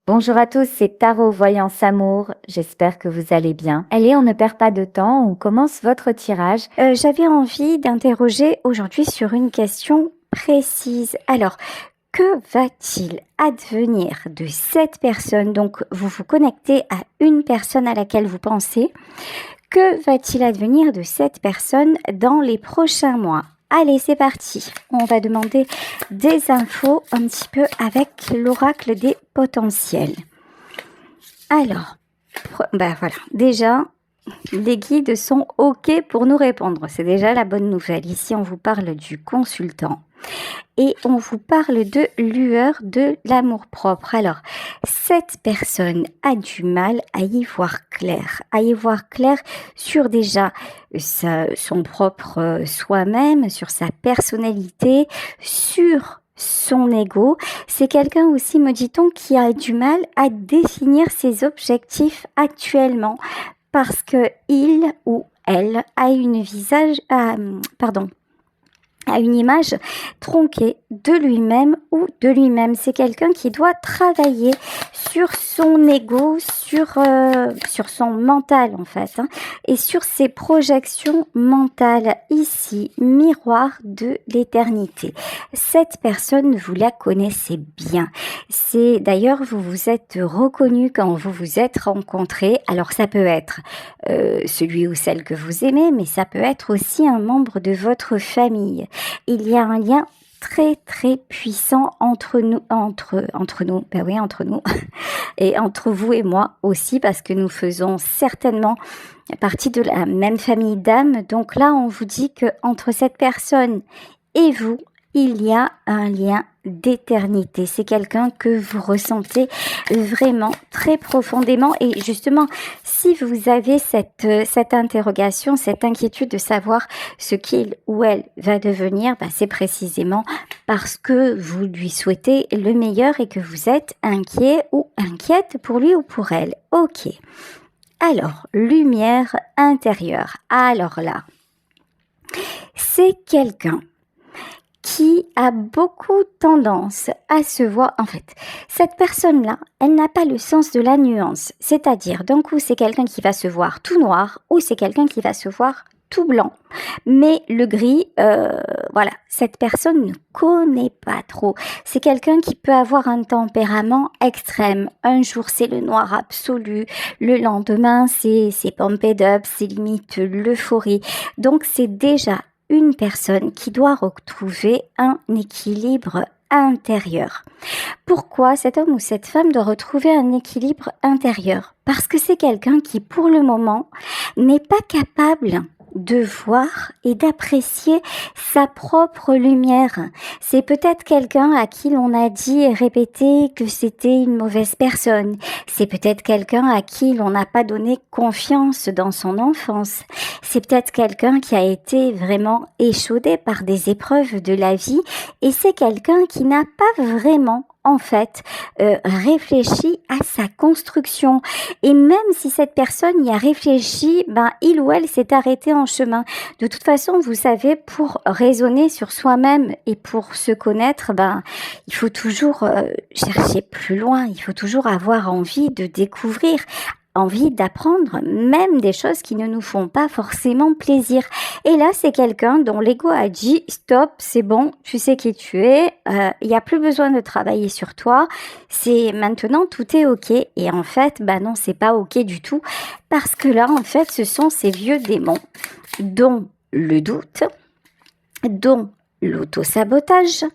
Bonjour à tous, c'est Tarot Voyance Amour. J'espère que vous allez bien. Allez, on ne perd pas de temps, on commence votre tirage. J'avais envie d'interroger aujourd'hui sur une question précise. Alors, que va-t-il advenir de cette personne? Donc, vous vous connectez à une personne à laquelle vous pensez. Que va-t-il advenir de cette personne dans les prochains mois? Allez, c'est parti. On va demander des infos un petit peu avec l'oracle des potentiels. Alors, voilà. Déjà, les guides sont OK pour nous répondre. C'est déjà la bonne nouvelle. Ici, on vous parle du consultant. Et on vous parle de lueur de l'amour-propre. Alors, cette personne a du mal à y voir clair sur déjà son propre soi-même, sur sa personnalité, sur son ego. C'est quelqu'un aussi, me dit-on, qui a du mal à définir ses objectifs actuellement parce que il ou elle a a une image tronquée de lui-même ou de lui-même. C'est quelqu'un qui doit travailler sur son ego, sur son mental en fait, et sur ses projections mentales. Ici, miroir de l'éternité. Cette personne, vous la connaissez bien. C'est d'ailleurs, vous vous êtes reconnu quand vous vous êtes rencontrés. Alors ça peut être celui ou celle que vous aimez, mais ça peut être aussi un membre de votre famille. Il y a un lien très très puissant entre nous, et entre vous et moi aussi, parce que nous faisons certainement partie de la même famille d'âmes. Donc là, on vous dit que entre cette personne et vous, il y a un lien d'éternité. C'est quelqu'un que vous ressentez vraiment très profondément. Et justement, si vous avez cette interrogation, cette inquiétude de savoir ce qu'il ou elle va devenir, c'est précisément parce que vous lui souhaitez le meilleur et que vous êtes inquiet ou inquiète pour lui ou pour elle. Ok. Alors, lumière intérieure. Alors là, c'est quelqu'un qui a beaucoup tendance à se voir, en fait, cette personne-là, elle n'a pas le sens de la nuance, c'est-à-dire d'un coup c'est quelqu'un qui va se voir tout noir ou c'est quelqu'un qui va se voir tout blanc, mais le gris, voilà, cette personne ne connaît pas trop. C'est quelqu'un qui peut avoir un tempérament extrême. Un jour c'est le noir absolu, le lendemain c'est pumped up, c'est limite l'euphorie. Donc c'est déjà une personne qui doit retrouver un équilibre intérieur. Pourquoi cet homme ou cette femme doit retrouver un équilibre intérieur? Parce que c'est quelqu'un qui, pour le moment, n'est pas capable de voir et d'apprécier sa propre lumière. C'est peut-être quelqu'un à qui l'on a dit et répété que c'était une mauvaise personne. C'est peut-être quelqu'un à qui l'on n'a pas donné confiance dans son enfance. C'est peut-être quelqu'un qui a été vraiment échaudé par des épreuves de la vie et c'est quelqu'un qui n'a pas vraiment en fait réfléchi à sa construction. Et même si cette personne y a réfléchi, il ou elle s'est arrêté en chemin. De toute façon, vous savez, pour raisonner sur soi-même et pour se connaître, il faut toujours chercher plus loin, il faut toujours avoir envie de découvrir, envie d'apprendre même des choses qui ne nous font pas forcément plaisir. Et là, c'est quelqu'un dont l'ego a dit « Stop, c'est bon, tu sais qui tu es, il n'y a plus besoin de travailler sur toi, c'est maintenant tout est ok. » Et en fait, non, c'est pas ok du tout, parce que là, en fait, ce sont ces vieux démons, dont le doute, dont l'auto-sabotage,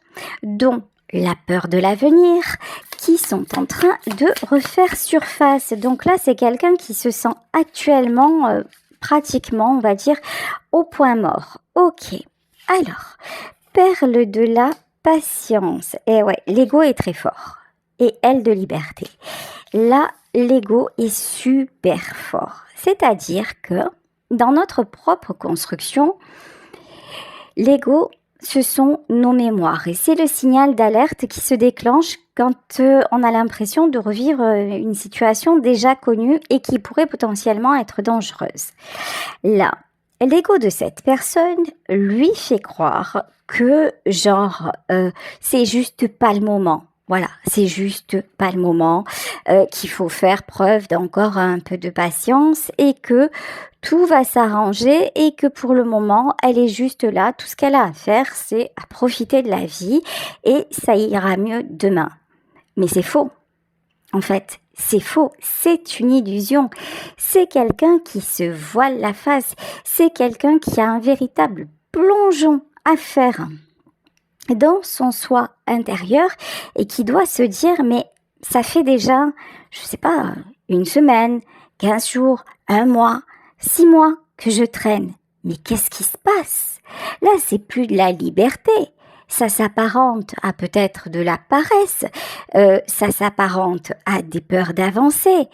dont la peur de l'avenir, qui sont en train de refaire surface. Donc là, c'est quelqu'un qui se sent actuellement, pratiquement, on va dire, au point mort. Ok. Alors, perle de la patience. Et ouais, l'ego est très fort. Et elle de liberté. Là, l'ego est super fort. C'est-à-dire que dans notre propre construction, l'ego, ce sont nos mémoires et c'est le signal d'alerte qui se déclenche quand on a l'impression de revivre une situation déjà connue et qui pourrait potentiellement être dangereuse. Là, l'ego de cette personne lui fait croire que c'est juste pas le moment. Voilà, c'est juste pas le moment, qu'il faut faire preuve d'encore un peu de patience et que tout va s'arranger et que pour le moment, elle est juste là. Tout ce qu'elle a à faire, c'est à profiter de la vie et ça ira mieux demain. Mais c'est faux. En fait, c'est faux. C'est une illusion. C'est quelqu'un qui se voile la face. C'est quelqu'un qui a un véritable plongeon à faire dans son soi intérieur et qui doit se dire mais ça fait déjà, je sais pas, une semaine, 15 jours, un mois, 6 mois que je traîne. Mais qu'est-ce qui se passe? Là, c'est plus de la liberté. Ça s'apparente à peut-être de la paresse. Ça s'apparente à des peurs d'avancer.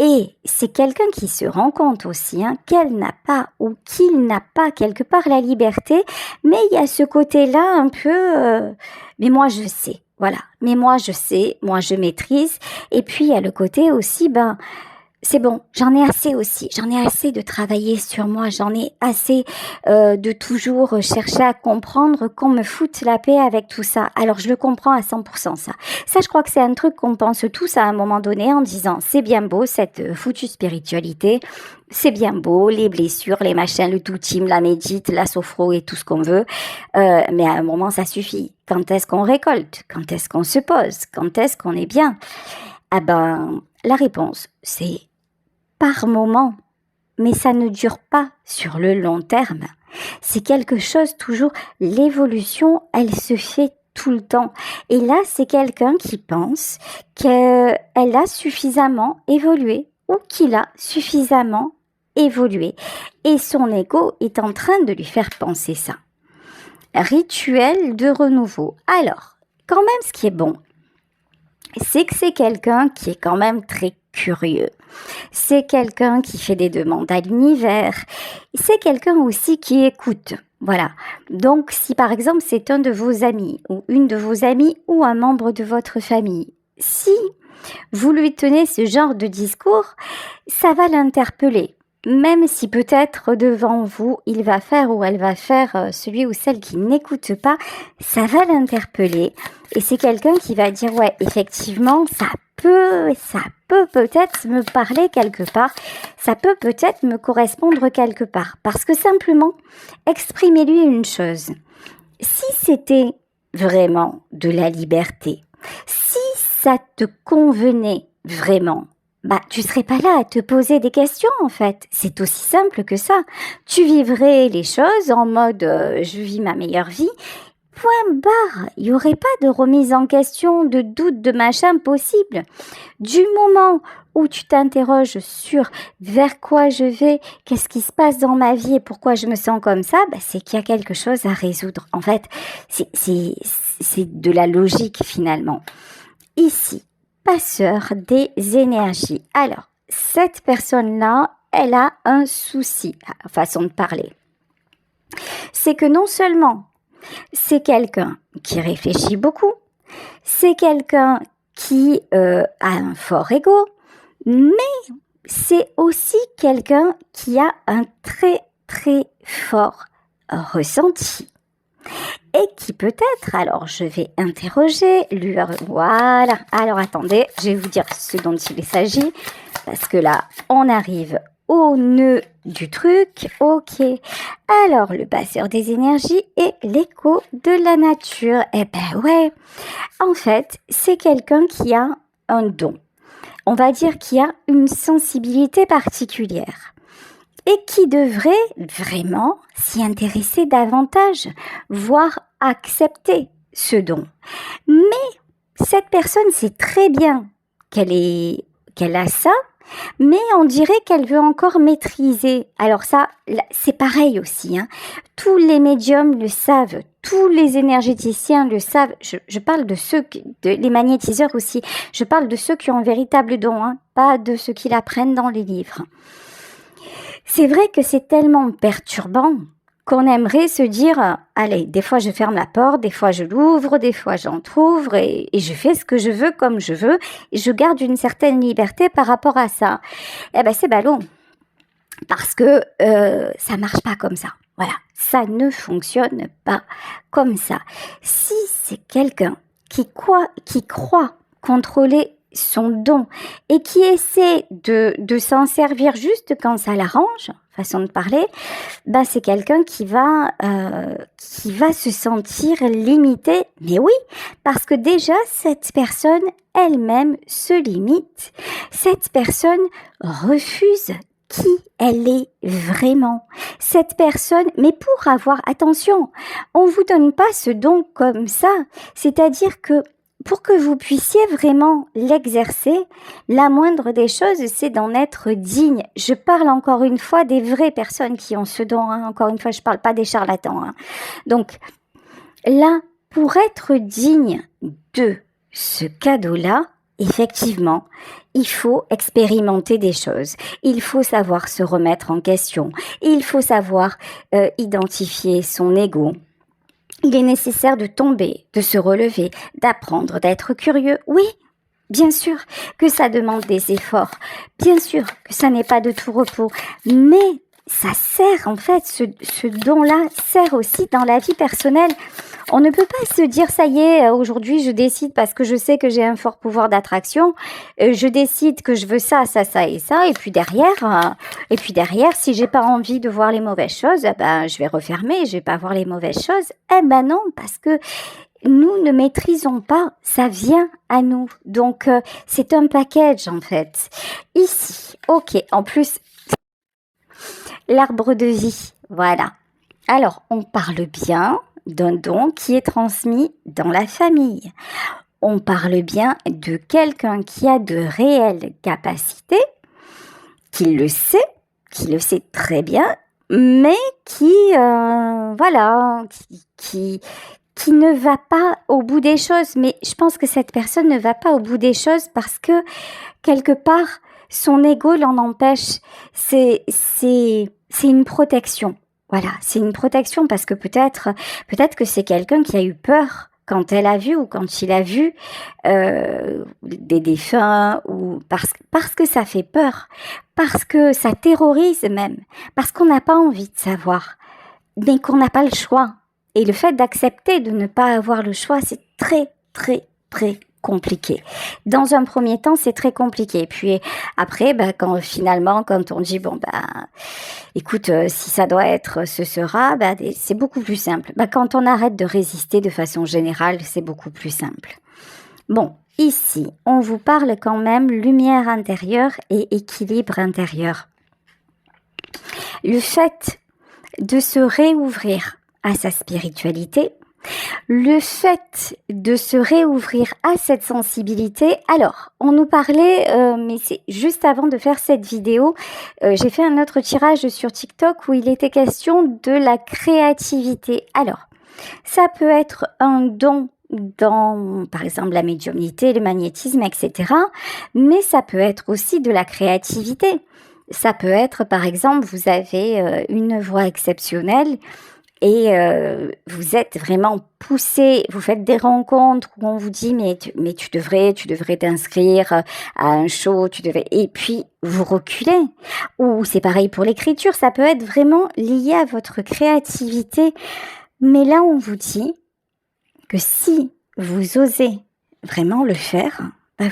Et c'est quelqu'un qui se rend compte aussi qu'elle n'a pas ou qu'il n'a pas quelque part la liberté, mais il y a ce côté-là un peu mais moi je sais, voilà, mais moi je sais, moi je maîtrise. Et puis il y a le côté aussi, c'est bon, j'en ai assez aussi, j'en ai assez de travailler sur moi, j'en ai assez de toujours chercher à comprendre qu'on me foute la paix avec tout ça. Alors je le comprends à 100% ça. Ça, je crois que c'est un truc qu'on pense tous à un moment donné en disant c'est bien beau cette foutue spiritualité, c'est bien beau les blessures, les machins, le tout team, la médite, la sophro et tout ce qu'on veut, mais à un moment ça suffit. Quand est-ce qu'on récolte? Quand est-ce qu'on se pose? Quand est-ce qu'on est bien? Ah la réponse c'est par moment, mais ça ne dure pas sur le long terme. C'est quelque chose toujours, l'évolution, elle se fait tout le temps. Et là, c'est quelqu'un qui pense qu'elle a suffisamment évolué ou qu'il a suffisamment évolué. Et son ego est en train de lui faire penser ça. Rituel de renouveau. Alors, quand même, ce qui est bon, c'est que c'est quelqu'un qui est quand même très curieux. C'est quelqu'un qui fait des demandes à l'univers. C'est quelqu'un aussi qui écoute. Voilà. Donc, si par exemple c'est un de vos amis ou une de vos amies ou un membre de votre famille, si vous lui tenez ce genre de discours, ça va l'interpeller. Même si peut-être devant vous, il va faire ou elle va faire celui ou celle qui n'écoute pas, ça va l'interpeller. Et c'est quelqu'un qui va dire, ouais, effectivement, ça peut peut-être me parler quelque part, ça peut peut-être me correspondre quelque part. Parce que simplement, exprimez-lui une chose. Si c'était vraiment de la liberté, si ça te convenait vraiment, tu serais pas là à te poser des questions en fait. C'est aussi simple que ça. Tu vivrais les choses en mode je vis ma meilleure vie. Point barre. Il y aurait pas de remise en question, de doute, de machin possible. Du moment où tu t'interroges sur vers quoi je vais, qu'est-ce qui se passe dans ma vie et pourquoi je me sens comme ça, c'est qu'il y a quelque chose à résoudre. En fait, c'est de la logique finalement. Ici, passeur des énergies. Alors, cette personne-là, elle a un souci, façon de parler. C'est que non seulement c'est quelqu'un qui réfléchit beaucoup, c'est quelqu'un qui a un fort ego, mais c'est aussi quelqu'un qui a un très très fort ressenti. Et qui peut-être, alors je vais interroger, voilà, alors attendez, je vais vous dire ce dont il s'agit, parce que là, on arrive au nœud du truc, ok. Alors, le passeur des énergies et l'écho de la nature, ouais, en fait, c'est quelqu'un qui a un don, on va dire qui a une sensibilité particulière. Et qui devrait vraiment s'y intéresser davantage, voire accepter ce don. Mais cette personne sait très bien qu'elle a ça, mais on dirait qu'elle veut encore maîtriser. Alors ça, c'est pareil aussi. Tous les médiums le savent, tous les énergéticiens le savent. Je parle de ceux, les magnétiseurs aussi. Je parle de ceux qui ont un véritable don, pas de ceux qui l'apprennent dans les livres. C'est vrai que c'est tellement perturbant qu'on aimerait se dire « Allez, des fois je ferme la porte, des fois je l'ouvre, des fois j'entrouvre et je fais ce que je veux comme je veux et je garde une certaine liberté par rapport à ça. » C'est ballot parce que ça marche pas comme ça. Voilà, ça ne fonctionne pas comme ça. Si c'est quelqu'un qui croit contrôler son don et qui essaie de s'en servir juste quand ça l'arrange, façon de parler, ben c'est quelqu'un qui va se sentir limité. Mais oui, parce que déjà cette personne elle-même se limite. Cette personne refuse qui elle est vraiment. Cette personne, mais pour avoir, attention, on vous donne pas ce don comme ça. C'est-à-dire que pour que vous puissiez vraiment l'exercer, la moindre des choses, c'est d'en être digne. Je parle encore une fois des vraies personnes qui ont ce don. Encore une fois, je parle pas des charlatans. Donc là, pour être digne de ce cadeau-là, effectivement, il faut expérimenter des choses. Il faut savoir se remettre en question. Il faut savoir identifier son ego. Il est nécessaire de tomber, de se relever, d'apprendre, d'être curieux. Oui, bien sûr que ça demande des efforts. Bien sûr que ça n'est pas de tout repos. Mais ça sert en fait, ce don-là sert aussi dans la vie personnelle. On ne peut pas se dire, ça y est, aujourd'hui je décide parce que je sais que j'ai un fort pouvoir d'attraction, je décide que je veux ça, ça, ça et ça, et puis derrière, si j'ai pas envie de voir les mauvaises choses, ben je vais refermer, je vais pas voir les mauvaises choses. Eh ben non, parce que nous ne maîtrisons pas, ça vient à nous. Donc c'est un package en fait. Ici, ok, en plus, l'arbre de vie, voilà. Alors, on parle bien d'un don qui est transmis dans la famille. On parle bien de quelqu'un qui a de réelles capacités, qui le sait très bien, mais qui ne va pas au bout des choses. Mais je pense que cette personne ne va pas au bout des choses parce que quelque part, son ego l'en empêche. C'est une protection. Voilà, c'est une protection parce que peut-être que c'est quelqu'un qui a eu peur quand elle a vu ou quand il a vu des défunts ou parce que ça fait peur, parce que ça terrorise même, parce qu'on n'a pas envie de savoir, mais qu'on n'a pas le choix. Et le fait d'accepter de ne pas avoir le choix, c'est très, très, très compliqué. Dans un premier temps, c'est très compliqué. Puis après, quand on dit écoute, si ça doit être, ce sera, c'est beaucoup plus simple. Quand on arrête de résister de façon générale, c'est beaucoup plus simple. Bon, ici, on vous parle quand même lumière intérieure et équilibre intérieur. Le fait de se réouvrir à sa spiritualité, le fait de se réouvrir à cette sensibilité. Alors, on nous parlait, mais c'est juste avant de faire cette vidéo, j'ai fait un autre tirage sur TikTok où il était question de la créativité. Alors, ça peut être un don dans, par exemple, la médiumnité, le magnétisme, etc. Mais ça peut être aussi de la créativité. Ça peut être, par exemple, vous avez une voix exceptionnelle et vous êtes vraiment poussé, vous faites des rencontres où on vous dit mais tu devrais t'inscrire à un show, et puis vous reculez. Ou c'est pareil pour l'écriture, ça peut être vraiment lié à votre créativité. Mais là on vous dit que si vous osez vraiment le faire,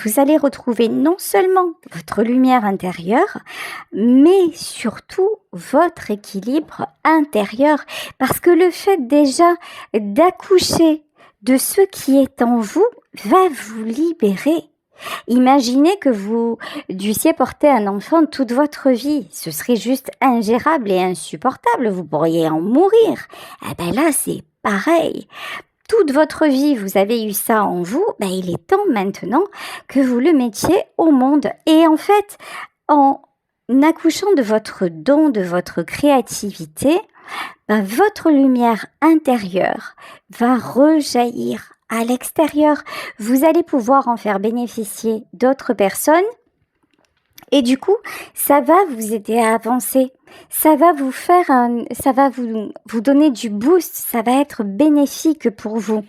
vous allez retrouver non seulement votre lumière intérieure, mais surtout votre équilibre intérieur. Parce que le fait déjà d'accoucher de ce qui est en vous va vous libérer. Imaginez que vous dussiez porter un enfant toute votre vie. Ce serait juste ingérable et insupportable. Vous pourriez en mourir. Là, c'est pareil. Toute votre vie, vous avez eu ça en vous, il est temps maintenant que vous le mettiez au monde. Et en fait, en accouchant de votre don, de votre créativité, votre lumière intérieure va rejaillir à l'extérieur. Vous allez pouvoir en faire bénéficier d'autres personnes. Et du coup, ça va vous aider à avancer. Ça va vous vous donner du boost. Ça va être bénéfique pour vous.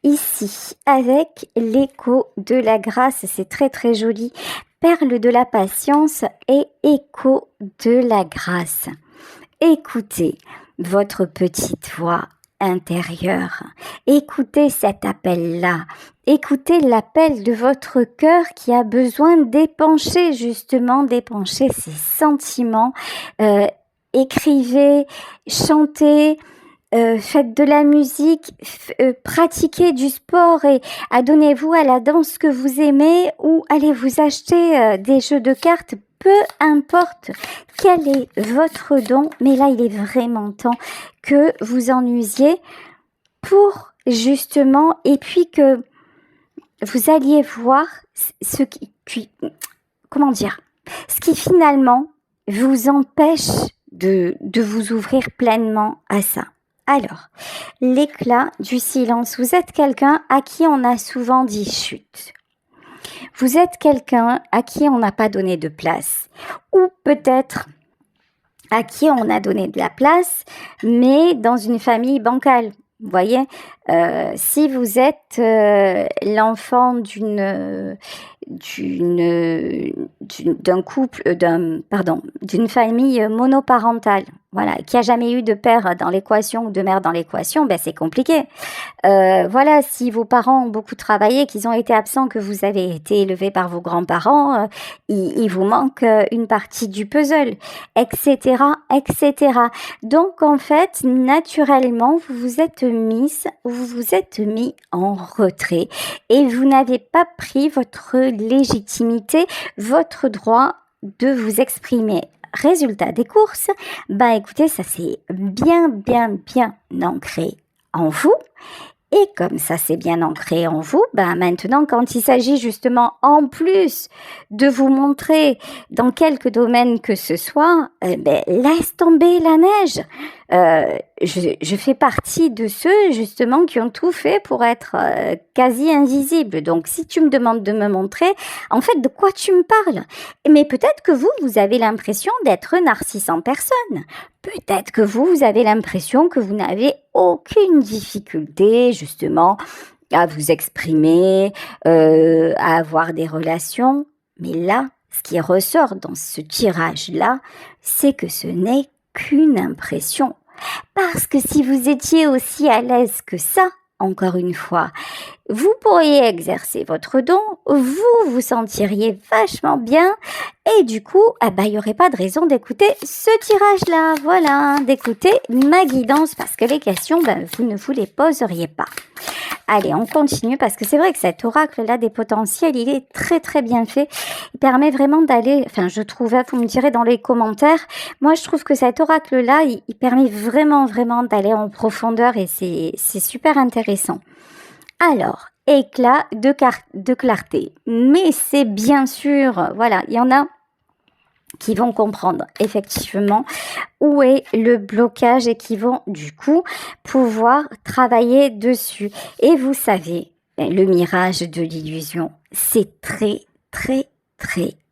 Ici, avec l'écho de la grâce, c'est très très joli. Perle de la patience et écho de la grâce. Écoutez votre petite voix intérieur. Écoutez cet appel-là. Écoutez l'appel de votre cœur qui a besoin d'épancher, justement, d'épancher ses sentiments. Écrivez, chantez, faites de la musique, pratiquez du sport et adonnez-vous à la danse que vous aimez ou allez vous acheter des jeux de cartes. Peu importe quel est votre don, mais là il est vraiment temps que vous en usiez pour justement, et puis que vous alliez voir ce qui finalement vous empêche de vous ouvrir pleinement à ça. Alors, l'éclat du silence. Vous êtes quelqu'un à qui on a souvent dit chut. Vous êtes quelqu'un à qui on n'a pas donné de place. Ou peut-être à qui on a donné de la place, mais dans une famille bancale. Vous voyez, si vous êtes l'enfant d'une famille monoparentale, voilà, qui a jamais eu de père dans l'équation ou de mère dans l'équation, ben c'est compliqué. Voilà, si vos parents ont beaucoup travaillé, qu'ils ont été absents, que vous avez été élevé par vos grands-parents, il vous manque une partie du puzzle, etc., etc. Donc en fait, naturellement, vous vous êtes mis en retrait et vous n'avez pas pris votre légitimité, votre droit de vous exprimer. Résultat des courses, bah écoutez, ça c'est bien ancré en vous. Et comme ça c'est bien ancré en vous, ben maintenant quand il s'agit justement en plus de vous montrer dans quelque domaine que ce soit, laisse tomber la neige. Je fais partie de ceux justement qui ont tout fait pour être quasi invisible. Donc si tu me demandes de me montrer, en fait de quoi tu me parles? Mais peut-être que vous avez l'impression d'être narcisse en personne. Peut-être que vous avez l'impression que vous n'avez aucune difficulté justement à vous exprimer, à avoir des relations. Mais là, ce qui ressort dans ce tirage-là, c'est que ce n'est qu'une impression. Parce que si vous étiez aussi à l'aise que ça, encore une fois, vous pourriez exercer votre don, vous vous sentiriez vachement bien et du coup, il n'y aurait pas de raison d'écouter ce tirage-là, voilà, d'écouter ma guidance parce que les questions, vous ne vous les poseriez pas. Allez, on continue parce que c'est vrai que cet oracle-là des potentiels, il est très bien fait. Il permet vraiment d'aller, enfin je trouve, vous me direz dans les commentaires, moi je trouve que cet oracle-là, il permet vraiment d'aller en profondeur et c'est super intéressant. Alors, éclat de clarté. Mais c'est bien sûr, voilà, il y en a qui vont comprendre effectivement où est le blocage et qui vont du coup pouvoir travailler dessus. Et vous savez, le mirage de l'illusion, c'est très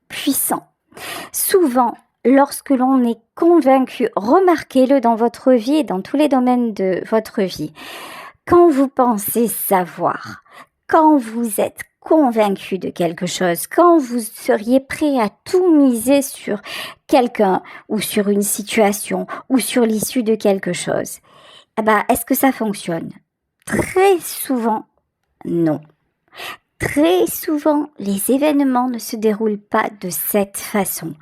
puissant. Souvent, lorsque l'on est convaincu, remarquez-le dans votre vie et dans tous les domaines de votre vie, quand vous pensez savoir, quand vous êtes convaincu de quelque chose, quand vous seriez prêt à tout miser sur quelqu'un ou sur une situation ou sur l'issue de quelque chose, est-ce que ça fonctionne? Très souvent, non. Très souvent, les événements ne se déroulent pas de cette façon.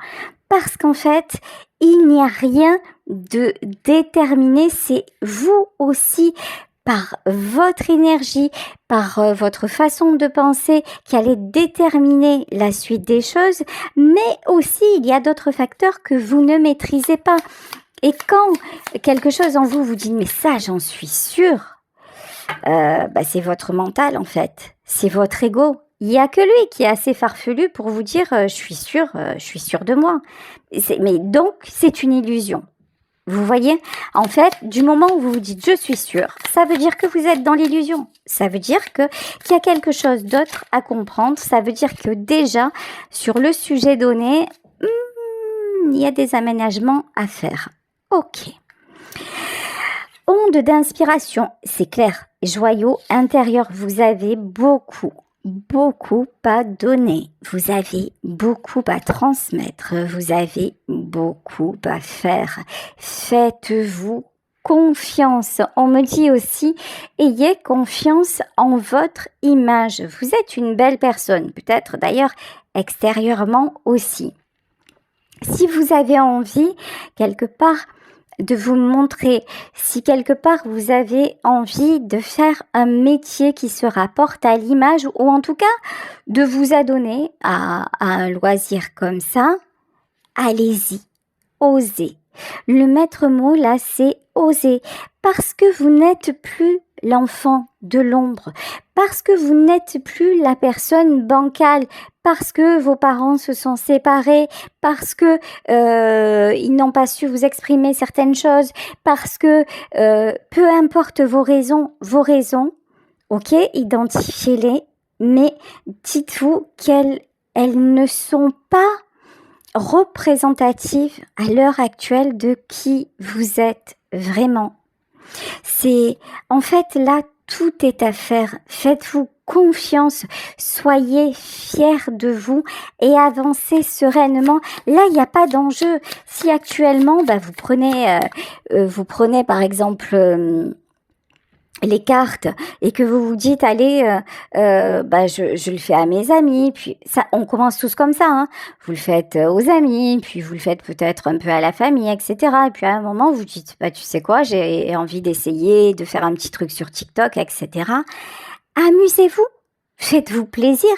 Parce qu'en fait, il n'y a rien de déterminé, c'est vous aussi par votre énergie, par votre façon de penser qui allait déterminer la suite des choses, mais aussi il y a d'autres facteurs que vous ne maîtrisez pas. Et quand quelque chose en vous vous dit « mais ça j'en suis sûre », c'est votre mental en fait, c'est votre ego. Il n'y a que lui qui est assez farfelu pour vous dire je suis sûre de moi. Mais donc c'est une illusion. Vous voyez, en fait, du moment où vous vous dites « je suis sûre », ça veut dire que vous êtes dans l'illusion. Ça veut dire qu'il y a quelque chose d'autre à comprendre. Ça veut dire que déjà, sur le sujet donné, il y a des aménagements à faire. Ok. Onde d'inspiration, c'est clair. Joyau intérieur, vous avez beaucoup à donner. Vous avez beaucoup à transmettre. Vous avez beaucoup à faire. Faites-vous confiance. On me dit aussi, ayez confiance en votre image. Vous êtes une belle personne, peut-être d'ailleurs extérieurement aussi. Si vous avez envie, quelque part, de vous montrer, si quelque part vous avez envie de faire un métier qui se rapporte à l'image ou en tout cas de vous adonner à un loisir comme ça, allez-y, osez. Le maître mot là, c'est oser, parce que vous n'êtes plus l'enfant de l'ombre, parce que vous n'êtes plus la personne bancale, parce que vos parents se sont séparés, parce que ils n'ont pas su vous exprimer certaines choses, parce que peu importe vos raisons, ok, identifiez-les, mais dites-vous qu'elles ne sont pas représentative à l'heure actuelle de qui vous êtes vraiment. C'est en fait là, tout est à faire. Faites-vous confiance, soyez fiers de vous et avancez sereinement. Là, il n'y a pas d'enjeu. Si actuellement, vous prenez par exemple les cartes et que vous vous dites allez je le fais à mes amis, puis ça on commence tous comme ça, hein. Vous le faites aux amis, puis vous le faites peut-être un peu à la famille, etc. Et puis à un moment vous dites tu sais quoi, j'ai envie d'essayer de faire un petit truc sur TikTok, etc. Amusez-vous, faites-vous plaisir.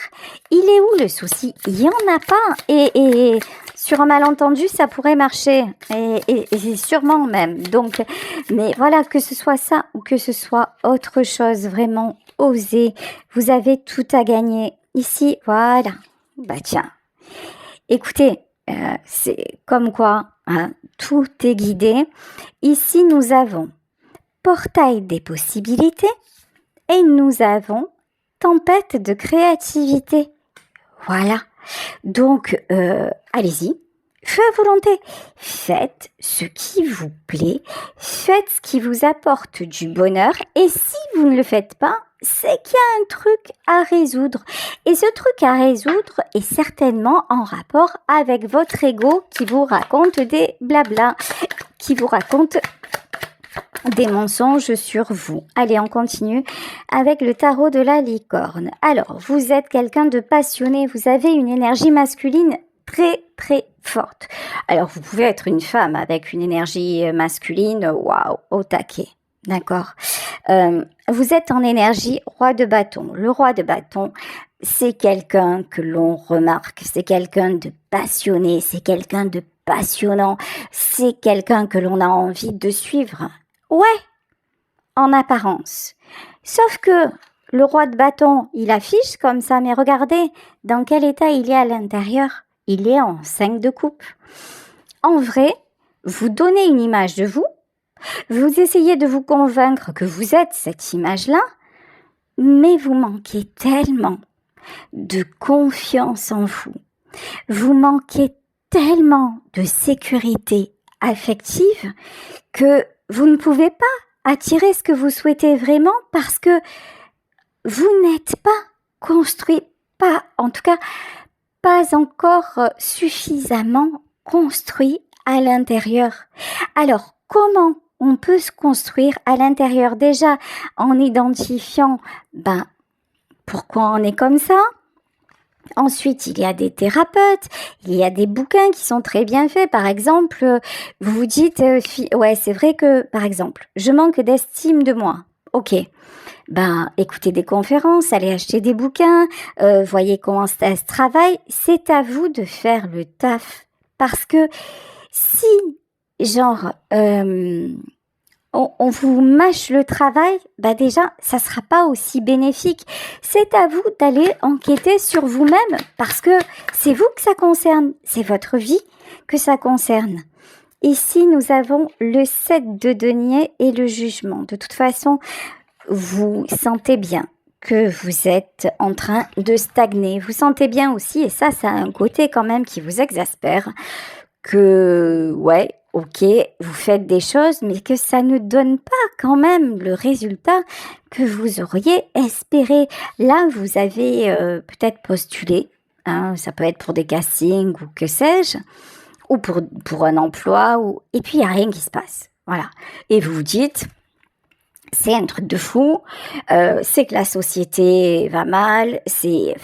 Il est où le souci? Il y en a pas. Et sur un malentendu, ça pourrait marcher. Et sûrement même. Donc, mais voilà, que ce soit ça ou que ce soit autre chose, vraiment, osez. Vous avez tout à gagner. Ici, voilà. Tiens. Écoutez, c'est comme quoi, hein, tout est guidé. Ici, nous avons portail des possibilités et nous avons tempête de créativité. Voilà. Donc, allez-y. Feu à volonté. Faites ce qui vous plaît. Faites ce qui vous apporte du bonheur. Et si vous ne le faites pas, c'est qu'il y a un truc à résoudre. Et ce truc à résoudre est certainement en rapport avec votre ego qui vous raconte des blabla, qui vous raconte des mensonges sur vous. Allez, on continue avec le tarot de la licorne. Alors, vous êtes quelqu'un de passionné, vous avez une énergie masculine très très forte. Alors, vous pouvez être une femme avec une énergie masculine, waouh, au taquet. D'accord. Vous êtes en énergie roi de bâton. Le roi de bâton, c'est quelqu'un que l'on remarque, c'est quelqu'un de passionné, c'est quelqu'un de passionnant, c'est quelqu'un que l'on a envie de suivre. Ouais, en apparence. Sauf que le roi de bâton, il affiche comme ça, mais regardez dans quel état il est à l'intérieur. Il est en 5 de coupe. En vrai, vous donnez une image de vous, vous essayez de vous convaincre que vous êtes cette image-là, mais vous manquez tellement de confiance en vous. Vous manquez tellement de sécurité affective que vous ne pouvez pas attirer ce que vous souhaitez vraiment parce que vous n'êtes pas construit, en tout cas, pas encore suffisamment construit à l'intérieur. Alors, comment on peut se construire à l'intérieur? Déjà, en identifiant, pourquoi on est comme ça? Ensuite, il y a des thérapeutes, il y a des bouquins qui sont très bien faits. Par exemple, vous vous dites, ouais, c'est vrai que, par exemple, je manque d'estime de moi. Ok, écoutez des conférences, allez acheter des bouquins, voyez comment ça se travaille. C'est à vous de faire le taf. Parce que si, on vous mâche le travail, déjà, ça sera pas aussi bénéfique. C'est à vous d'aller enquêter sur vous-même parce que c'est vous que ça concerne. C'est votre vie que ça concerne. Ici, nous avons le 7 de denier et le jugement. De toute façon, vous sentez bien que vous êtes en train de stagner. Vous sentez bien aussi, et ça a un côté quand même qui vous exaspère, que, ouais, ok, vous faites des choses, mais que ça ne donne pas quand même le résultat que vous auriez espéré. Là, vous avez peut-être postulé, hein, ça peut être pour des castings ou que sais-je, ou pour un emploi, et puis il n'y a rien qui se passe. Voilà. Et vous vous dites, c'est un truc de fou, c'est que la société va mal, c'est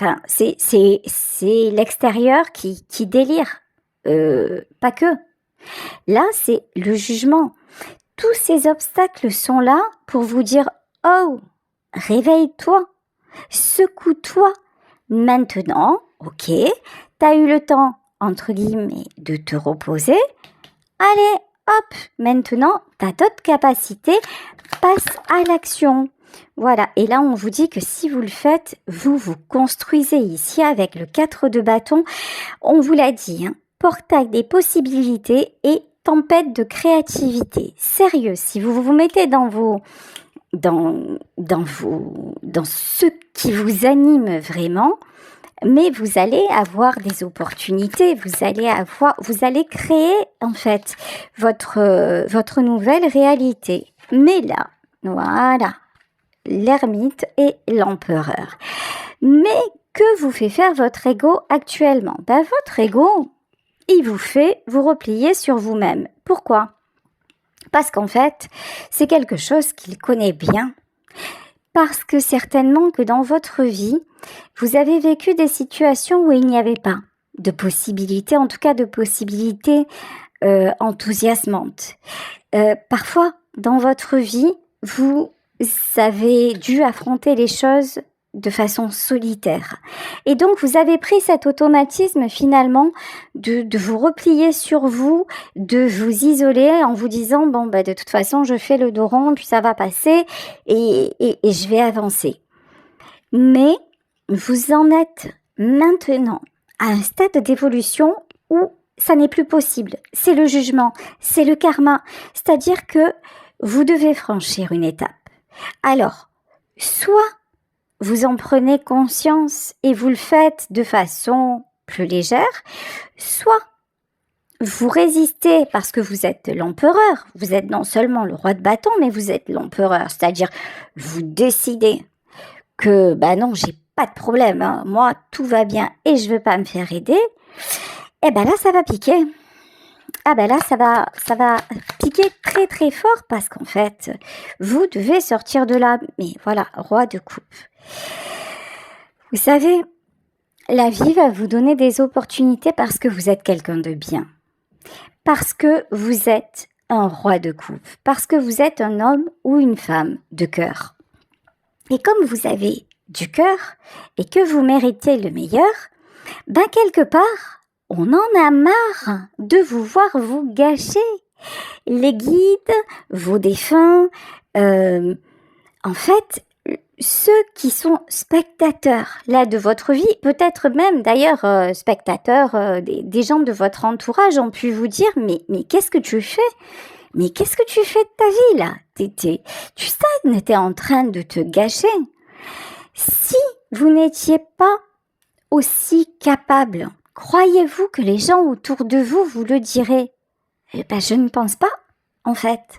l'extérieur qui délire, pas que. Là, c'est le jugement. Tous ces obstacles sont là pour vous dire, oh, réveille-toi, secoue-toi. Maintenant, ok, t'as eu le temps, entre guillemets, de te reposer. Allez, hop, maintenant, t'as d'autres capacités, passe à l'action. Voilà, et là, on vous dit que si vous le faites, vous vous construisez ici avec le 4 de bâton. On vous l'a dit, hein, portail des possibilités et tempête de créativité. Sérieux, si vous vous mettez dans ce qui vous anime vraiment, mais vous allez avoir des opportunités, vous allez créer en fait votre nouvelle réalité. Mais là, voilà, l'ermite et l'empereur. Mais que vous fait faire votre ego actuellement? Votre ego, il vous fait vous replier sur vous-même. Pourquoi? Parce qu'en fait, c'est quelque chose qu'il connaît bien. Parce que certainement que dans votre vie, vous avez vécu des situations où il n'y avait pas de possibilités, en tout cas de possibilités enthousiasmantes. Parfois, dans votre vie, vous avez dû affronter les choses de façon solitaire. Et donc, vous avez pris cet automatisme finalement de vous replier sur vous, de vous isoler en vous disant, bon, de toute façon, je fais le dos rond, puis ça va passer et je vais avancer. Mais vous en êtes maintenant à un stade d'évolution où ça n'est plus possible. C'est le jugement, c'est le karma. C'est-à-dire que vous devez franchir une étape. Alors, soit vous en prenez conscience et vous le faites de façon plus légère, soit vous résistez parce que vous êtes l'empereur, vous êtes non seulement le roi de bâton, mais vous êtes l'empereur, c'est-à-dire vous décidez que non, j'ai pas de problème, hein, moi tout va bien et je veux pas me faire aider, et là ça va piquer. Là ça va piquer très très fort parce qu'en fait vous devez sortir de là. Mais voilà, roi de coupe. Vous savez, la vie va vous donner des opportunités parce que vous êtes quelqu'un de bien, parce que vous êtes un roi de coupe, parce que vous êtes un homme ou une femme de cœur. Et comme vous avez du cœur et que vous méritez le meilleur, quelque part, on en a marre de vous voir vous gâcher. Les guides, vos défunts, en fait, ceux qui sont spectateurs là de votre vie, peut-être même d'ailleurs spectateurs des gens de votre entourage ont pu vous dire mais qu'est-ce que tu fais? Mais qu'est-ce que tu fais de ta vie là? Tu stagnes, t'es en train de te gâcher. Si vous n'étiez pas aussi capable, croyez-vous que les gens autour de vous vous le diraient? Je ne pense pas, en fait.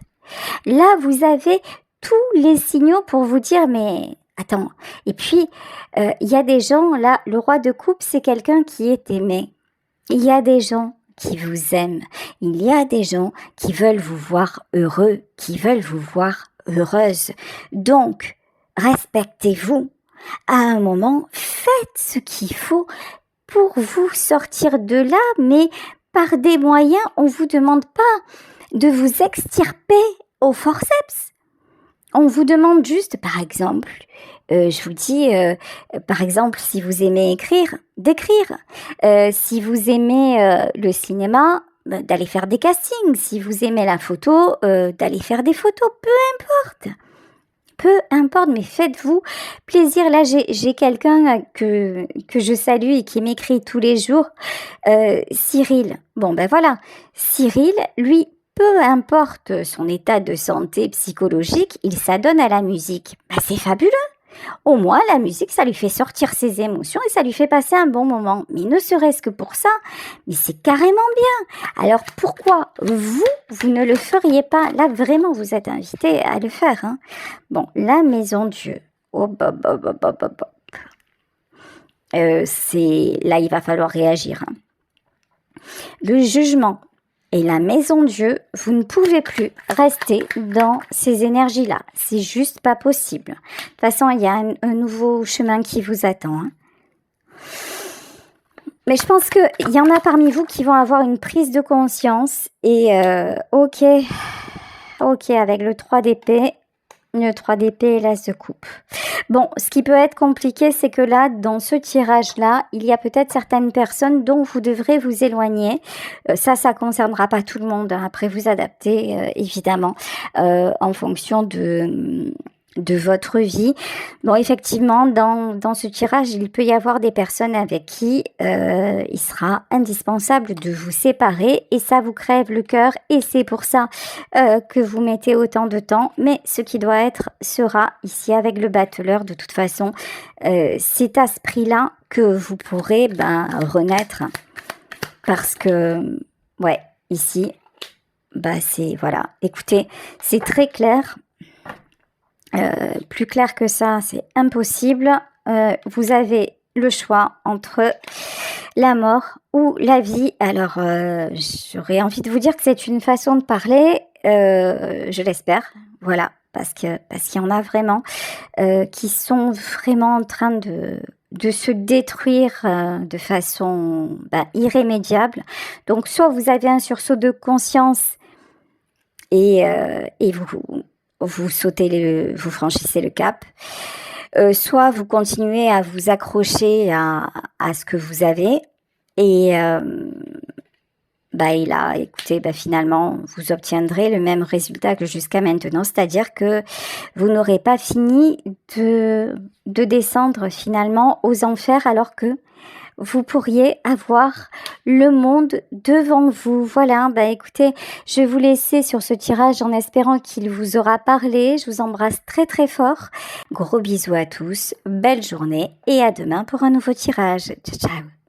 Là, vous avez tous les signaux pour vous dire, mais attends. Et puis, il y a des gens, là, le roi de coupe, c'est quelqu'un qui est aimé. Il y a des gens qui vous aiment. Il y a des gens qui veulent vous voir heureux, qui veulent vous voir heureuse. Donc, respectez-vous. À un moment, faites ce qu'il faut pour vous sortir de là, mais par des moyens, on vous demande pas de vous extirper au forceps. On vous demande juste, par exemple, je vous dis, par exemple, si vous aimez écrire, d'écrire. Si vous aimez le cinéma, d'aller faire des castings. Si vous aimez la photo, d'aller faire des photos. Peu importe, mais faites-vous plaisir. Là, j'ai quelqu'un que je salue et qui m'écrit tous les jours, Cyril. Voilà, Cyril, lui, peu importe son état de santé psychologique, il s'adonne à la musique. C'est fabuleux. Au moins, la musique, ça lui fait sortir ses émotions et ça lui fait passer un bon moment. Mais ne serait-ce que pour ça, mais c'est carrément bien. Alors, pourquoi vous ne le feriez pas? Là, vraiment, vous êtes invité à le faire. Hein. La maison Dieu. Là, il va falloir réagir. Hein. Le jugement. Et la maison Dieu, vous ne pouvez plus rester dans ces énergies-là. C'est juste pas possible. De toute façon, il y a un nouveau chemin qui vous attend. Hein. Mais je pense qu'il y en a parmi vous qui vont avoir une prise de conscience. Et ok, avec le 3 d'épée. Le 3 d'épée et l'as de coupe. Bon, ce qui peut être compliqué, c'est que là, dans ce tirage-là, il y a peut-être certaines personnes dont vous devrez vous éloigner. Ça concernera pas tout le monde. Hein. Après, vous adaptez, évidemment, en fonction de votre vie. Bon, effectivement, dans ce tirage, il peut y avoir des personnes avec qui il sera indispensable de vous séparer et ça vous crève le cœur et c'est pour ça que vous mettez autant de temps. Mais ce qui doit être sera ici avec le battleur. De toute façon, c'est à ce prix-là que vous pourrez renaître parce que, ouais, ici, c'est, voilà, écoutez, c'est très clair. Plus clair que ça, c'est impossible. Vous avez le choix entre la mort ou la vie. Alors, j'aurais envie de vous dire que c'est une façon de parler, je l'espère, voilà, parce qu'il y en a vraiment qui sont vraiment en train de se détruire de façon irrémédiable. Donc, soit vous avez un sursaut de conscience et vous sautez vous franchissez le cap, soit vous continuez à vous accrocher à ce que vous avez et là, écoutez, finalement, vous obtiendrez le même résultat que jusqu'à maintenant, c'est-à-dire que vous n'aurez pas fini de descendre finalement aux enfers alors que vous pourriez avoir le monde devant vous. Voilà, écoutez, je vais vous laisser sur ce tirage en espérant qu'il vous aura parlé. Je vous embrasse très très fort. Gros bisous à tous, belle journée et à demain pour un nouveau tirage. Ciao, ciao.